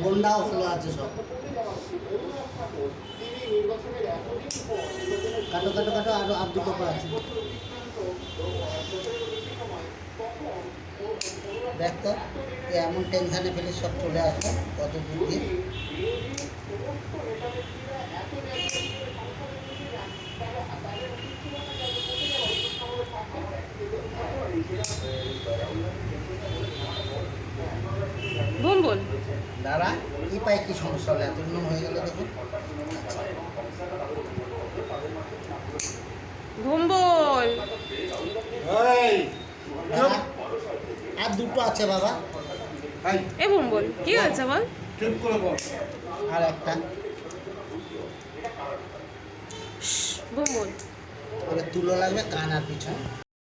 গন্ডাও খোলা আছে সব। কাটো কাটো কাটো, আরো আর দুটো পা আছে। দেখ তো এমন টেনশানে ফেলে সব চলে আসলো কত দূর দিয়ে। ভুম্বল দাঁড়া, কি পায়ে কি সমস্যা হলো, এতদিন হয়ে গেল দেখুন। ভুম্বল আর দুটো আছে বাবা। এ ভুম্বল কি হয়েছে বল? চুপ করে বল। আর একটা ভুম্বল এবার তুলো লাগবে কান আর পিছনে।